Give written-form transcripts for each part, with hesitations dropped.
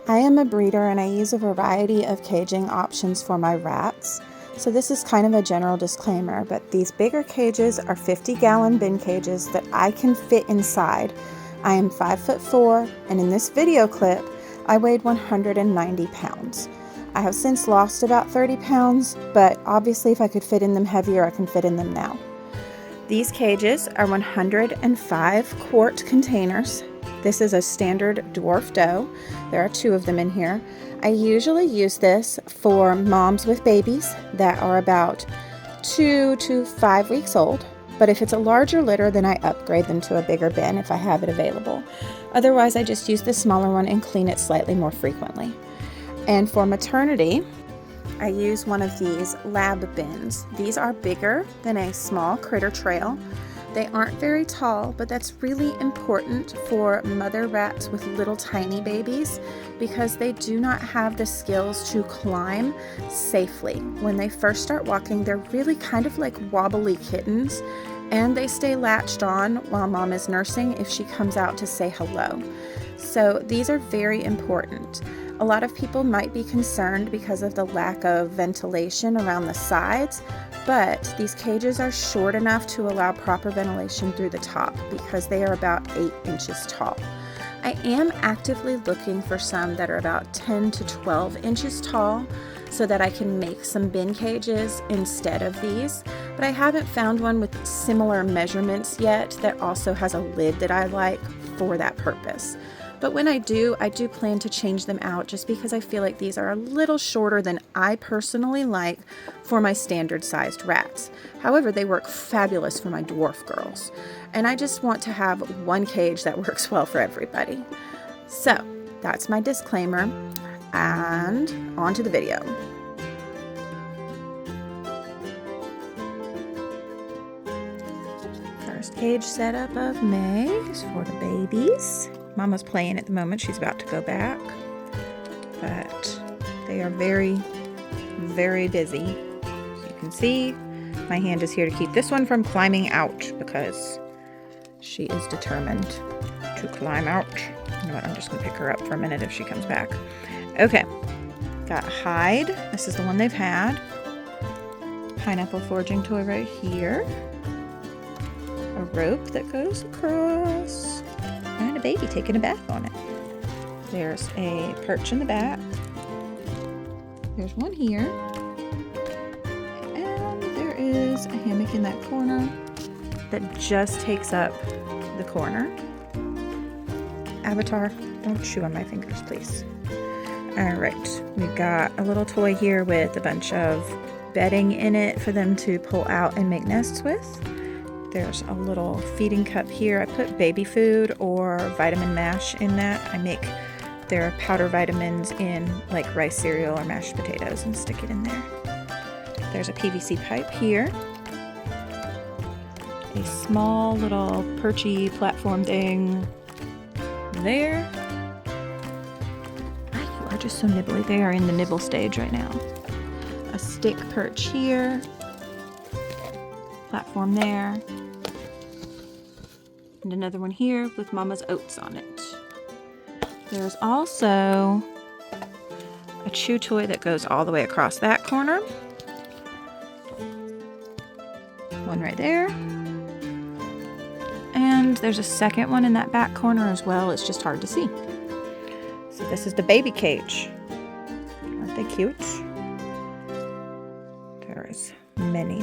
I am a breeder and I use a variety of caging options for my rats. So this is kind of a general disclaimer, but these bigger cages are 50-gallon bin cages that I can fit inside. I am 5'4", and in this video clip, I weighed 190 pounds. I have since lost about 30 pounds, but obviously if I could fit in them heavier, I can fit in them now. These cages are 105 quart containers. This is a standard dwarf doe. There are 2 of them in here. I usually use this for moms with babies that are about 2 to 5 weeks old. But if it's a larger litter, then I upgrade them to a bigger bin if I have it available. Otherwise, I just use the smaller one and clean it slightly more frequently. And for maternity, I use one of these lab bins. These are bigger than a small critter trail. They aren't very tall, but that's really important for mother rats with little tiny babies because they do not have the skills to climb safely. When they first start walking, they're really kind of like wobbly kittens, and they stay latched on while mom is nursing if she comes out to say hello. So these are very important. A lot of people might be concerned because of the lack of ventilation around the sides, but these cages are short enough to allow proper ventilation through the top because they are about 8 inches tall. I am actively looking for some that are about 10 to 12 inches tall so that I can make some bin cages instead of these, but I haven't found one with similar measurements yet that also has a lid that I like for that purpose. But when I do plan to change them out just because I feel like these are a little shorter than I personally like for my standard sized rats. However, they work fabulous for my dwarf girls. And I just want to have one cage that works well for everybody. So that's my disclaimer, and on to the video. First cage setup of May is for the babies. Mama's playing at the moment. She's about to go back, but they are very, very busy. As you can see, my hand is here to keep this one from climbing out because she is determined to climb out. You know what? I'm just going to pick her up for a minute if she comes back. Okay, got Hyde. This is the one they've had. Pineapple foraging toy right here. A rope that goes across. And a baby taking a bath on it. There's a perch in the back. There's one here. And there is a hammock in that corner that just takes up the corner. Avatar, don't chew on my fingers, please. Alright, we've got a little toy here with a bunch of bedding in it for them to pull out and make nests with. There's a little feeding cup here. I put baby food or vitamin mash in that. I make their powder vitamins in like rice cereal or mashed potatoes and stick it in there. There's a PVC pipe here. A small little perchy platform thing there. You are just so nibbly. They are in the nibble stage right now. A stick perch here. Platform there. And another one here with Mama's oats on it. There's also a chew toy that goes all the way across that corner. One right there. And there's a second one in that back corner as well. It's just hard to see. So this is the baby cage. Aren't they cute? There's many.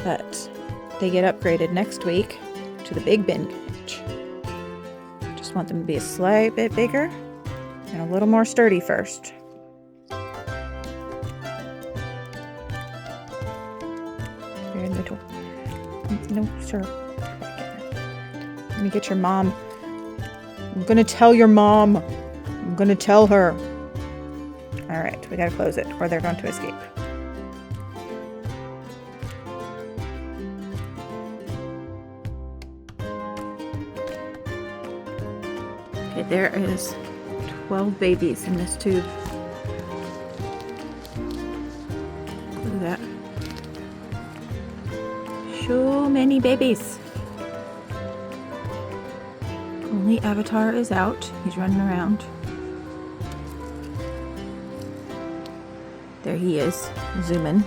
But they get upgraded next week to the big bin cage. Just want them to be a slight bit bigger and a little more sturdy first. Very little. No, sir. I'm gonna get your mom. I'm gonna tell your mom. I'm gonna tell her. All right, we gotta close it or they're going to escape. Okay, there is 12 babies in this tube. Look at that. So many babies. Only Avatar is out. He's running around. There he is, zoom in.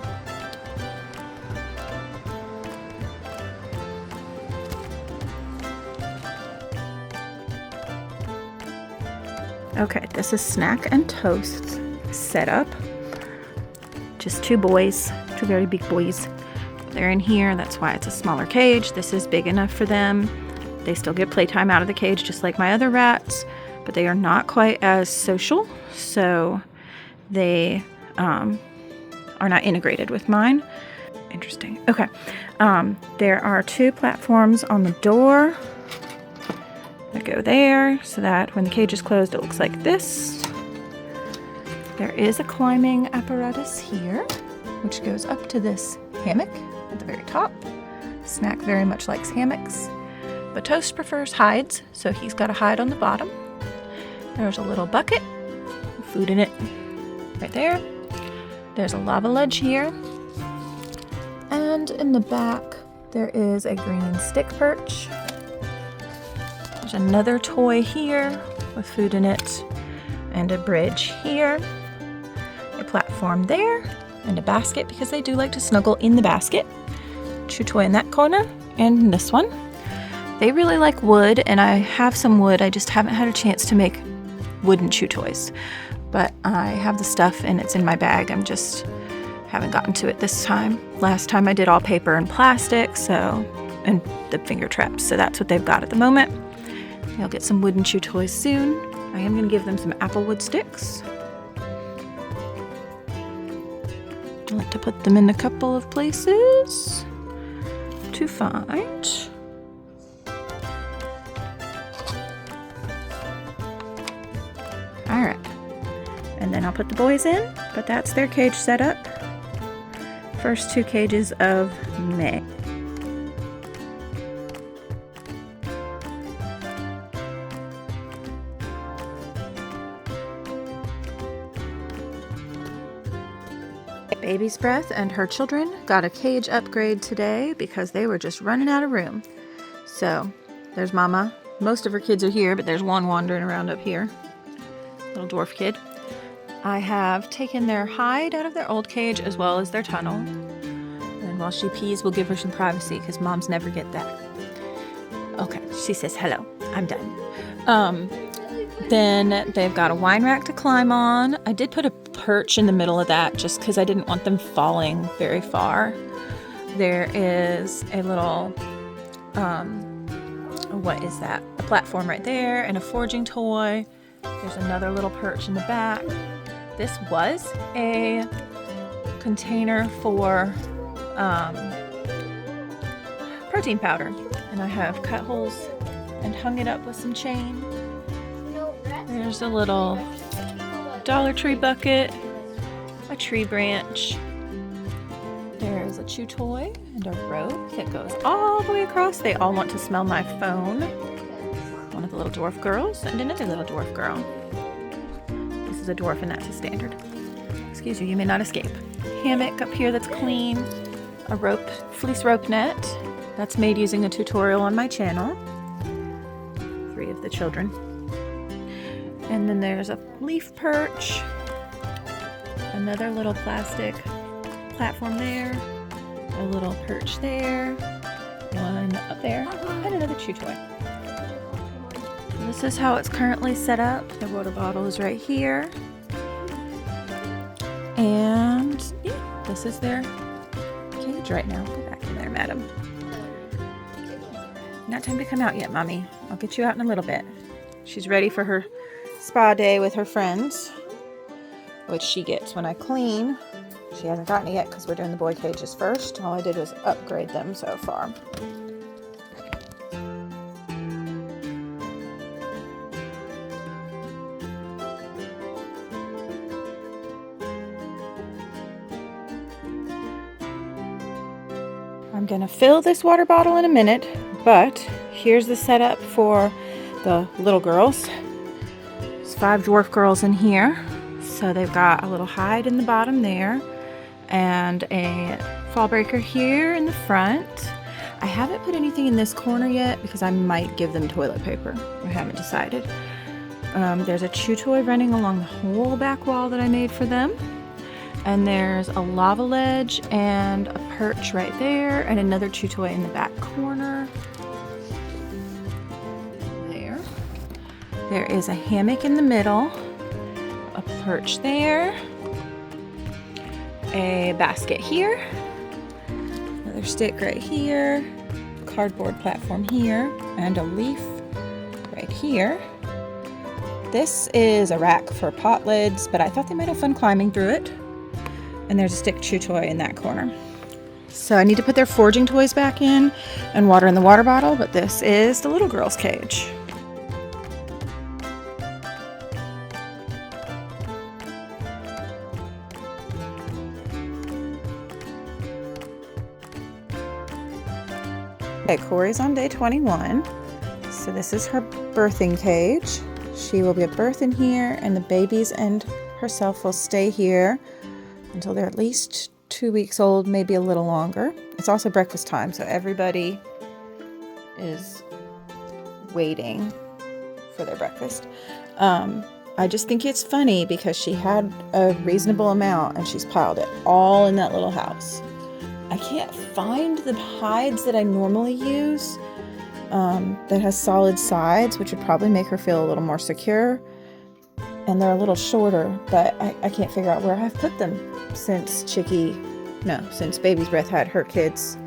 Okay, this is Snack and Toast's setup. Just two boys, two very big boys. They're in here, that's why it's a smaller cage. This is big enough for them. They still get playtime out of the cage just like my other rats, but they are not quite as social, so they are not integrated with mine. Interesting. Okay, there are two platforms on the door that go there so that when the cage is closed it looks like this. There is a climbing apparatus here which goes up to this hammock at the very top. Snack very much likes hammocks, but Toast prefers hides, so he's got a hide on the bottom. There's a little bucket with food in it right there. There's a lava ledge here, and in the back there is a green stick perch. There's another toy here with food in it, and a bridge here, a platform there, and a basket because they do like to snuggle in the basket. Chew toy in that corner, and in this one. They really like wood, and I have some wood. I just haven't had a chance to make wooden chew toys, but I have the stuff and it's in my bag. I'm just haven't gotten to it this time. Last time I did all paper and plastic, and the finger traps, so that's what they've got at the moment. They'll get some wooden chew toys soon. I am going to give them some applewood sticks. I like to put them in a couple of places to find. Alright, and then I'll put the boys in, but that's their cage setup. First two cages of May. Baby's Breath and her children got a cage upgrade today because they were just running out of room. So there's Mama. Most of her kids are here, but there's one wandering around up here. Little dwarf kid. I have taken their hide out of their old cage as well as their tunnel. And while she pees, we'll give her some privacy because moms never get that. Okay, she says hello. I'm done. Then they've got a wine rack to climb on. I did put a perch in the middle of that just because I didn't want them falling very far. There is a little, what is that? A platform right there and a foraging toy. There's another little perch in the back. This was a container for protein powder, and I have cut holes and hung it up with some chain. There's a little Dollar Tree bucket, a tree branch. There's a chew toy and a rope that goes all the way across. They all want to smell my phone. One of the little dwarf girls and another little dwarf girl. This is a dwarf and that's a standard. Excuse you may not escape. Hammock up here that's clean. A rope, fleece rope net that's made using a tutorial on my channel. 3 of the children. And then there's a leaf perch, another little plastic platform there, a little perch there, one up there, and another chew toy. This is how it's currently set up. The water bottle is right here. And yeah, this is their cage right now. Go back in there, madam. Not time to come out yet, Mommy. I'll get you out in a little bit. She's ready for her spa day with her friends, which she gets when I clean. She hasn't gotten it yet because we're doing the boy cages first. All I did was upgrade them so far. I'm gonna fill this water bottle in a minute, but here's the setup for the little girls. There's 5 dwarf girls in here. So they've got a little hide in the bottom there and a fall breaker here in the front. I haven't put anything in this corner yet because I might give them toilet paper. I haven't decided. There's a chew toy running along the whole back wall that I made for them. And there's a lava ledge and a perch right there, and another chew toy in the back corner. There. There is a hammock in the middle, a perch there, a basket here, another stick right here, cardboard platform here, and a leaf right here. This is a rack for pot lids, but I thought they might have fun climbing through it. And there's a stick chew toy in that corner. So I need to put their foraging toys back in and water in the water bottle, but this is the little girl's cage. Okay, Corey's on day 21. So this is her birthing cage. She will be at birth in here, and the babies and herself will stay here until they're at least 2 weeks old, maybe a little longer. It's also breakfast time, so everybody is waiting for their breakfast. I just think it's funny because she had a reasonable amount and she's piled it all in that little house. I can't find the hides that I normally use that has solid sides, which would probably make her feel a little more secure. And they're a little shorter, but I can't figure out where I've put them since Baby's Breath had her kids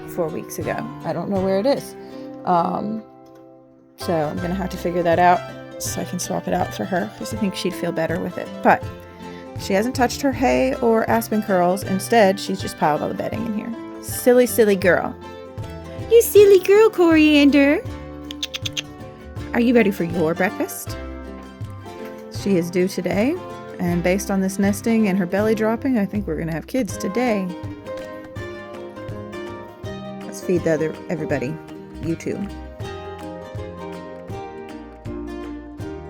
4 weeks ago. I don't know where it is. So I'm going to have to figure that out so I can swap it out for her because I think she'd feel better with it. But she hasn't touched her hay or aspen curls. Instead, she's just piled all the bedding in here. Silly, silly girl. You silly girl, Coriander. Are you ready for your breakfast? She is due today, and based on this nesting and her belly dropping, I think we're going to have kids today. Let's feed everybody. You too.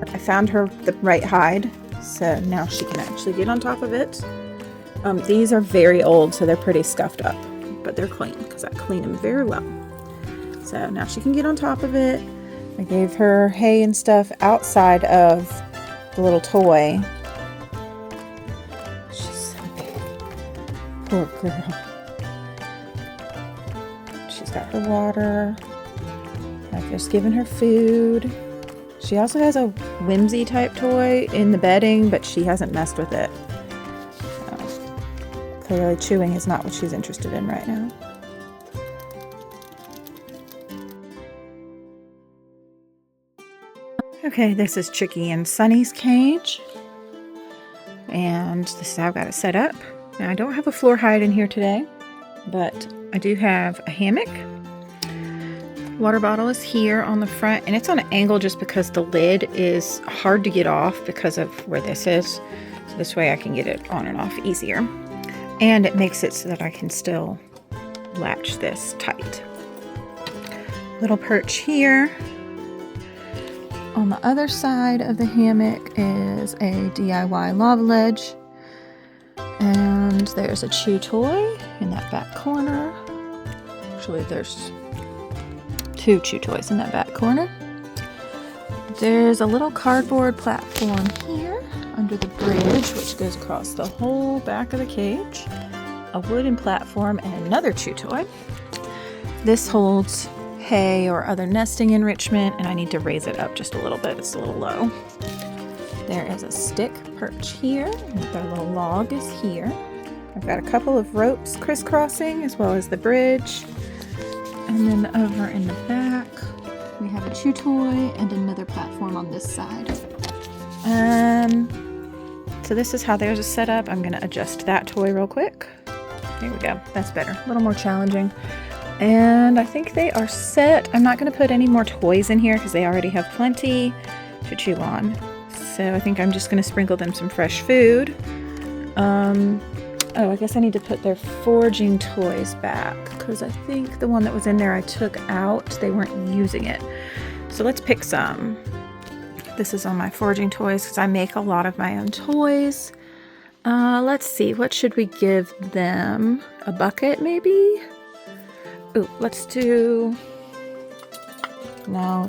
I found her the right hide, so now she can actually get on top of it. These are very old, so they're pretty scuffed up, but they're clean because I clean them very well. So now she can get on top of it. I gave her hay and stuff outside of the little toy. She's so big. Poor girl. She's got her water. I've just given her food. She also has a whimsy type toy in the bedding, but she hasn't messed with it. So, clearly chewing is not what she's interested in right now. Okay, this is Chicky and Sunny's cage. And this is how I've got it set up. Now, I don't have a floor hide in here today, but I do have a hammock. Water bottle is here on the front, and it's on an angle just because the lid is hard to get off because of where this is. So this way I can get it on and off easier. And it makes it so that I can still latch this tight. Little perch here. On the other side of the hammock is a DIY lava ledge, and there's a chew toy in that back corner. Actually, there's 2 chew toys in that back corner. There's a little cardboard platform here under the bridge, which goes across the whole back of the cage, a wooden platform, and another chew toy. This holds hay or other nesting enrichment, and I need to raise it up just a little bit. It's a little low. There is a stick perch here, and the little log is here. I've got a couple of ropes crisscrossing as well as the bridge. And then over in the back, we have a chew toy and another platform on this side. So this is how theirs is set up. I'm going to adjust that toy real quick. There we go. That's better. A little more challenging. And I think they are set. I'm not going to put any more toys in here because they already have plenty to chew on. So I think I'm just going to sprinkle them some fresh food. Oh, I guess I need to put their foraging toys back because I think the one that was in there I took out. They weren't using it. So let's pick some. This is on my foraging toys because I make a lot of my own toys. Let's see. What should we give them? A bucket, maybe? Ooh, let's do... No.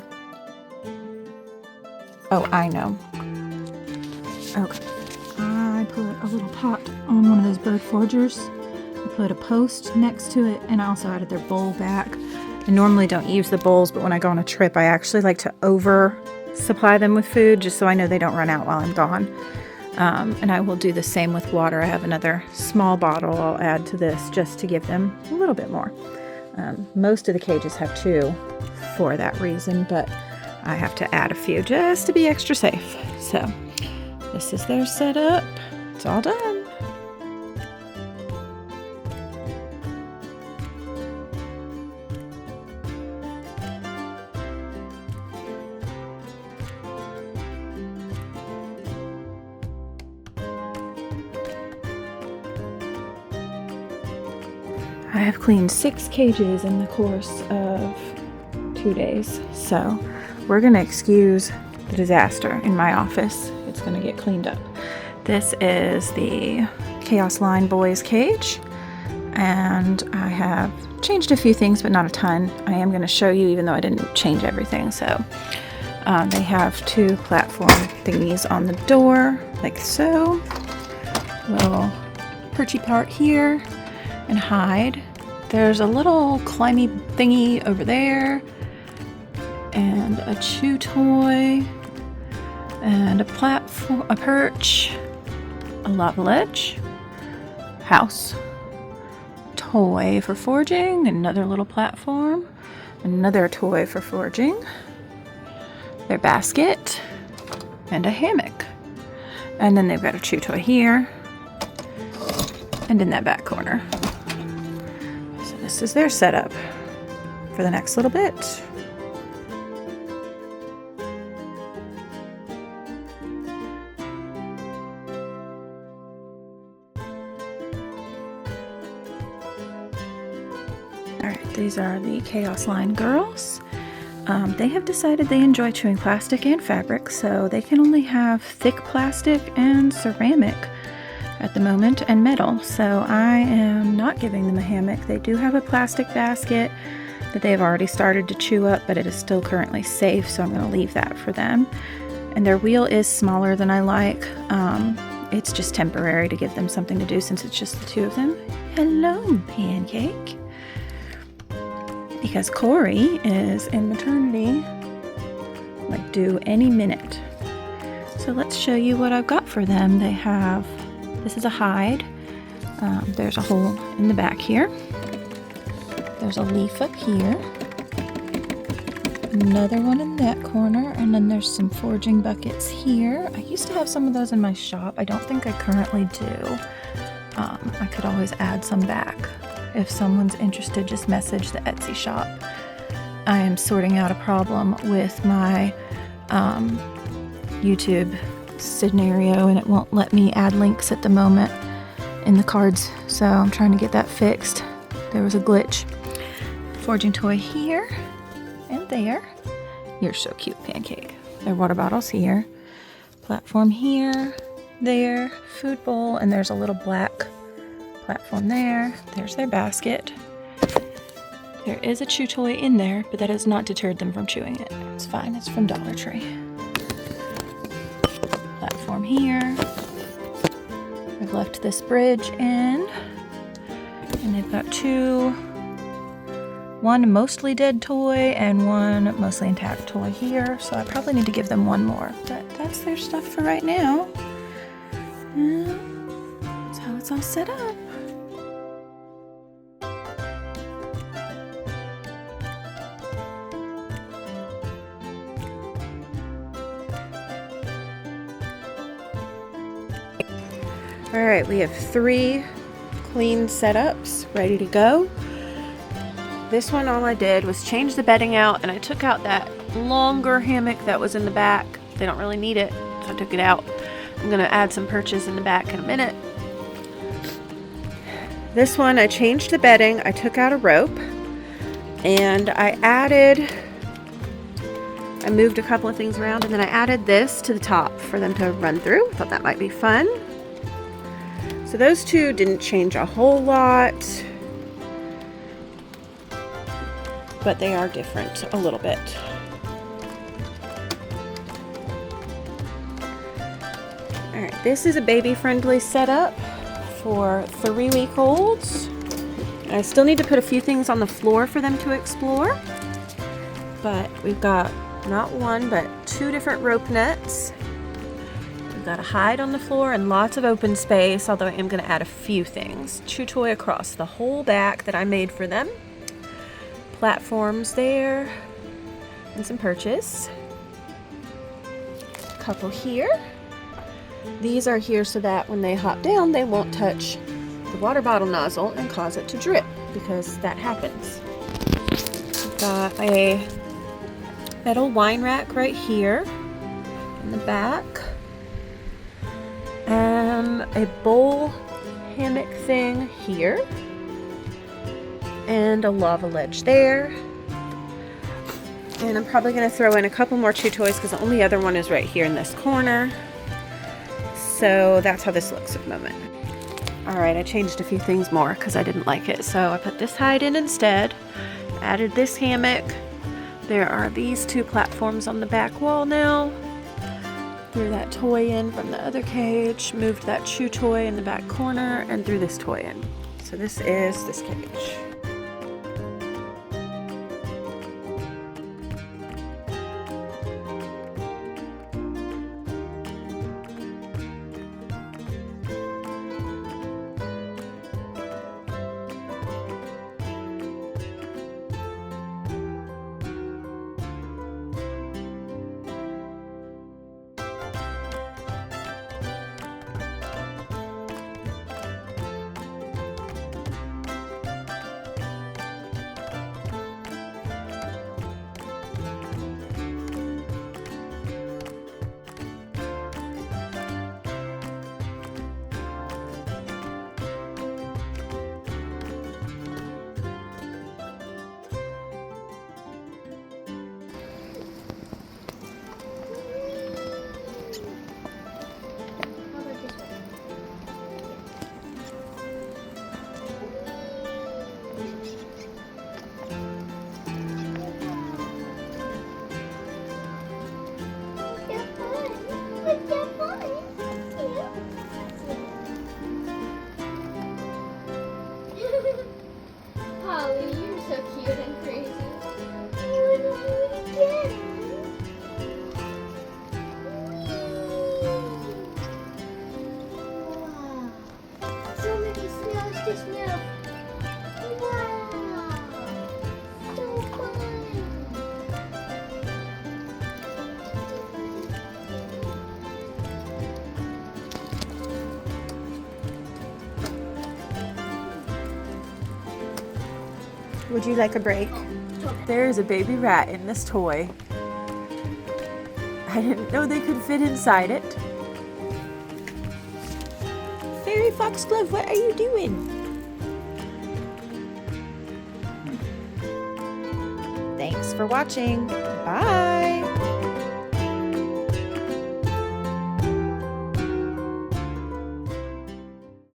Oh, I know. Okay. I put a little pot on one of those bird foragers. I put a post next to it, and I also added their bowl back. I normally don't use the bowls, but when I go on a trip, I actually like to over supply them with food just so I know they don't run out while I'm gone. And I will do the same with water. I have another small bottle I'll add to this just to give them a little bit more. Most of the cages have 2 for that reason, but I have to add a few just to be extra safe. So this is their setup. It's all done. I have cleaned 6 cages in the course of 2 days, so we're going to excuse the disaster in my office. It's going to get cleaned up. This is the Chaos Line Boys cage, and I have changed a few things, but not a ton. I am going to show you, even though I didn't change everything. So they have 2 platform thingies on the door, like so. Little perchy part here. And hide. There's a little climby thingy over there, and a chew toy, and a platform, a perch, a lava ledge, house, toy for foraging, another little platform, another toy for foraging, their basket, and a hammock. And then they've got a chew toy here, and in that back corner. This is their setup for the next little bit. Alright, these are the Chaos Line girls. They have decided they enjoy chewing plastic and fabric, so they can only have thick plastic and ceramic at the moment, and metal, so I am not giving them a hammock. They do have a plastic basket that they've already started to chew up, but it is still currently safe, so I'm going to leave that for them. And their wheel is smaller than I like. It's just temporary to give them something to do since it's just the 2 of them. Hello, Pancake. Because Corey is in maternity, like due any minute. So let's show you what I've got for them. They have, this is a hide. There's a hole in the back here. There's a leaf up here. Another one in that corner, and then there's some foraging buckets here. I used to have some of those in my shop. I don't think I currently do. I could always add some back. If someone's interested, just message the Etsy shop. I am sorting out a problem with my YouTube scenario, and it won't let me add links at the moment in the cards, so I'm trying to get that fixed. There was a glitch. Foraging toy here and there. You're so cute, Pancake. Their water bottles here. Platform here, there, food bowl, and there's a little black platform there. There's their basket. There is a chew toy in there, but that has not deterred them from chewing it. It's fine, it's from Dollar Tree. Platform here. I've left this bridge in, and they've got 2, one mostly dead toy and one mostly intact toy here, so I probably need to give them one more, but that's their stuff for right now. That's how it's all set up. Alright, we have 3 clean setups ready to go. This one, all I did was change the bedding out, and I took out that longer hammock that was in the back. They don't really need it, so I took it out. I'm going to add some perches in the back in a minute. This one, I changed the bedding. I took out a rope, and I moved a couple of things around, and then I added this to the top for them to run through. I thought that might be fun. So those 2 didn't change a whole lot, but they are different a little bit. Alright, this is a baby-friendly setup for 3-week-olds. I still need to put a few things on the floor for them to explore. But we've got not one, but 2 different rope nets. We've got a hide on the floor and lots of open space, although I am going to add a few things. Chew toy across the whole back that I made for them. Platforms there. And some perches. A couple here. These are here so that when they hop down, they won't touch the water bottle nozzle and cause it to drip, because that happens. We've got a metal wine rack right here in the back. A bowl hammock thing here. And a lava ledge there. And I'm probably going to throw in a couple more chew toys because the only other one is right here in this corner. So that's how this looks at the moment. Alright, I changed a few things more because I didn't like it. So I put this hide in instead. Added this hammock. There are these 2 platforms on the back wall now. Threw that toy in from the other cage. Moved that chew toy in the back corner and threw this toy in. So this is this cage. Would you like a break? There is a baby rat in this toy. I didn't know they could fit inside it. Fairy Foxglove, what are you doing? Thanks for watching. Bye!